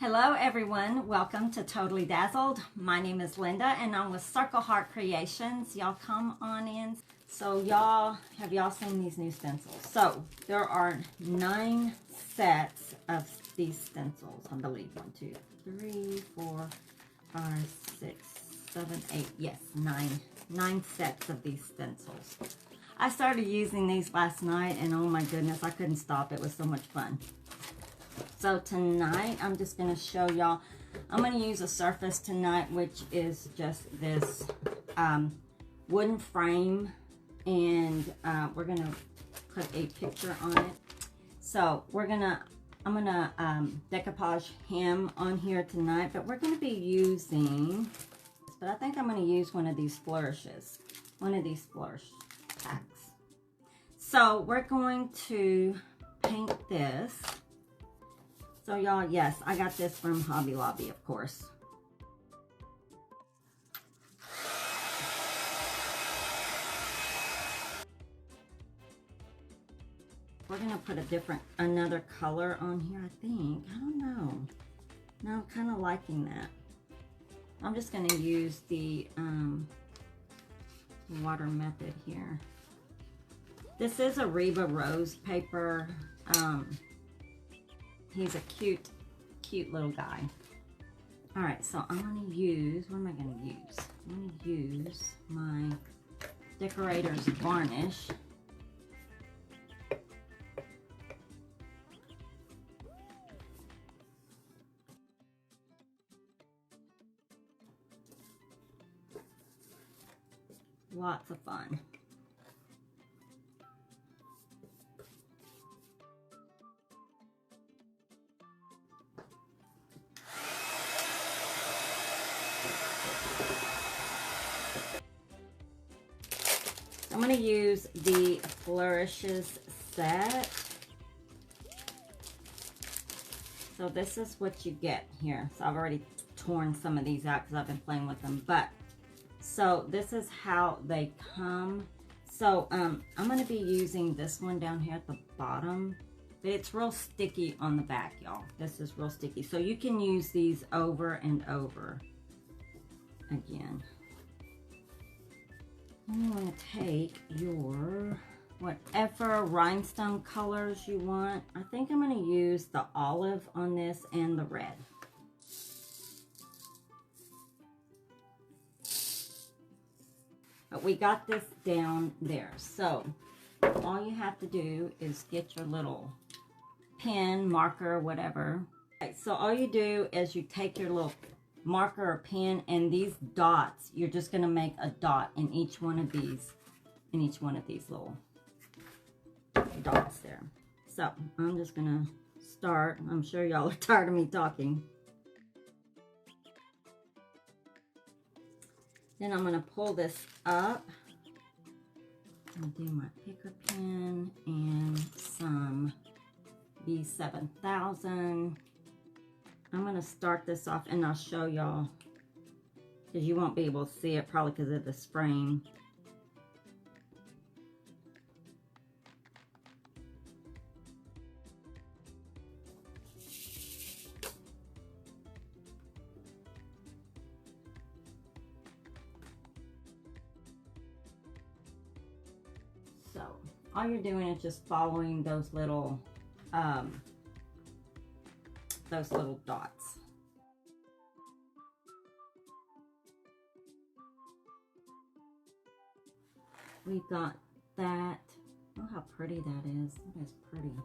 Hello everyone, welcome to Totally Dazzled. My name is Linda and I'm with Circle Heart Creations. Y'all come on in. So have y'all seen these new stencils? So there are 9 sets of these stencils. I believe 1, 2, 3, 4, 5, 6, 7, 8. Yes, 9 sets of these stencils. I started using these last night and oh my goodness, I couldn't stop. It was so much fun. So tonight, I'm just going to show y'all, I'm going to use a surface tonight, which is just this wooden frame, and we're going to put a picture on it. So I'm going to decoupage him on here tonight, but we're going to be using, but I think I'm going to use one of these flourishes, one of these flourish packs. So we're going to paint this. So y'all, yes, I got this from Hobby Lobby, of course. We're gonna put another color on here, I think. I don't know. No, I'm kind of liking that. I'm just gonna use the water method here. This is a Reba Rose paper. He's a cute little guy. All right, so I'm gonna use, what am I gonna use? I'm gonna use my Decorator's varnish. Lots of fun. I'm going to use the Flourishes set. So this is what you get here. So I've already torn some of these out because I've been playing with them. But so this is how they come. So I'm going to be using this one down here at the bottom. But it's real sticky on the back, y'all. This is real sticky. So you can use these over and over again. And you want to take your whatever rhinestone colors you want. I think I'm going to use the olive on this and the red. But we got this down there. So all you have to do is get your little pen, marker, whatever. Okay, so all you do is you take your little marker or pen, and these dots, you're just going to make a dot in each one of these little dots there. So I'm just going to start. I'm sure y'all are tired of me talking. Then I'm going to pull this up and do my picker pen and some B7000. I'm going to start this off and I'll show y'all, because you won't be able to see it probably because of the frame. So all you're doing is just following those little dots. We got that. Oh, how pretty that is. That is pretty.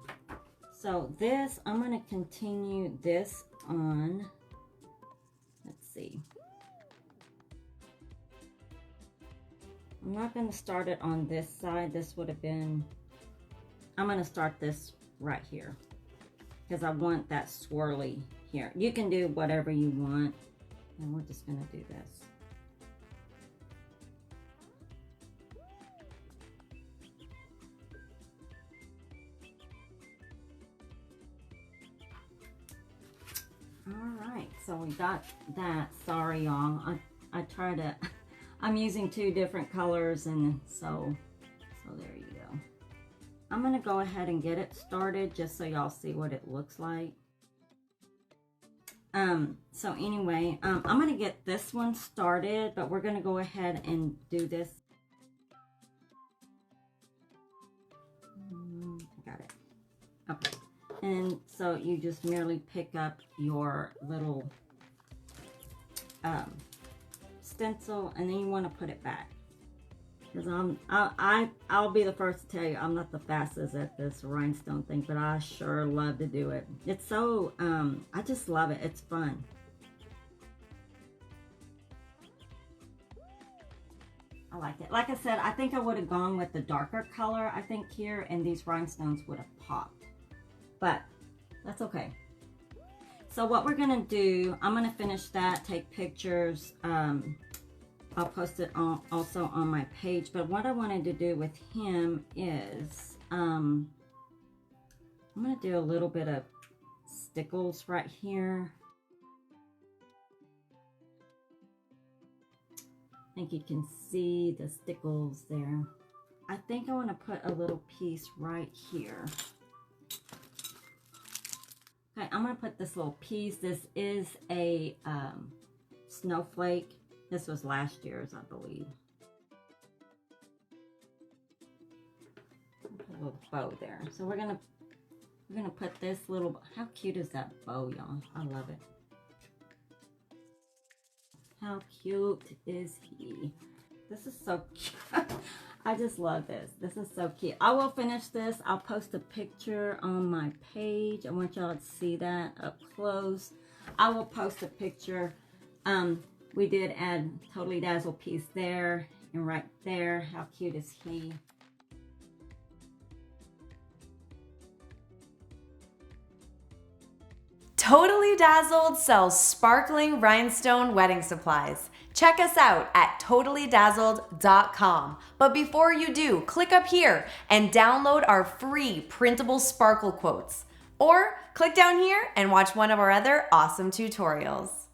So this, I'm going to continue this on. Let's see. I'm not going to start it on this side. This would have been, I'm going to start this right here, because I want that swirly here. You can do whatever you want, and we're just going to do this. All right, so we got that. Sorry, y'all. I try to, I'm using 2 different colors, and so there you go. I'm going to go ahead and get it started just so y'all see what it looks like. So anyway, I'm going to get this one started, but we're going to go ahead and do this. Got it. Okay. And so you just merely pick up your little stencil, and then you want to put it back. Because I'll be the first to tell you, I'm not the fastest at this rhinestone thing, but I sure love to do it. It's so, I just love it. It's fun. I like it. Like I said, I think I would have gone with the darker color, I think here, and these rhinestones would have popped. But that's okay. So what we're going to do, I'm going to finish that, take pictures. I'll post it also on my page. But what I wanted to do with him is, I'm going to do a little bit of stickles right here. I think you can see the stickles there. I think I want to put a little piece right here. Okay, I'm going to put this little piece. This is a snowflake. This was last year's, I believe. Put a little bow there. So we're gonna put this little. How cute is that bow, y'all? I love it. How cute is he? This is so cute. I just love this. This is so cute. I will finish this. I'll post a picture on my page. I want y'all to see that up close. I will post a picture. We did add Totally Dazzled piece there and right there. How cute is he? Totally Dazzled sells sparkling rhinestone wedding supplies. Check us out at totallydazzled.com. But before you do, click up here and download our free printable sparkle quotes. Or click down here and watch one of our other awesome tutorials.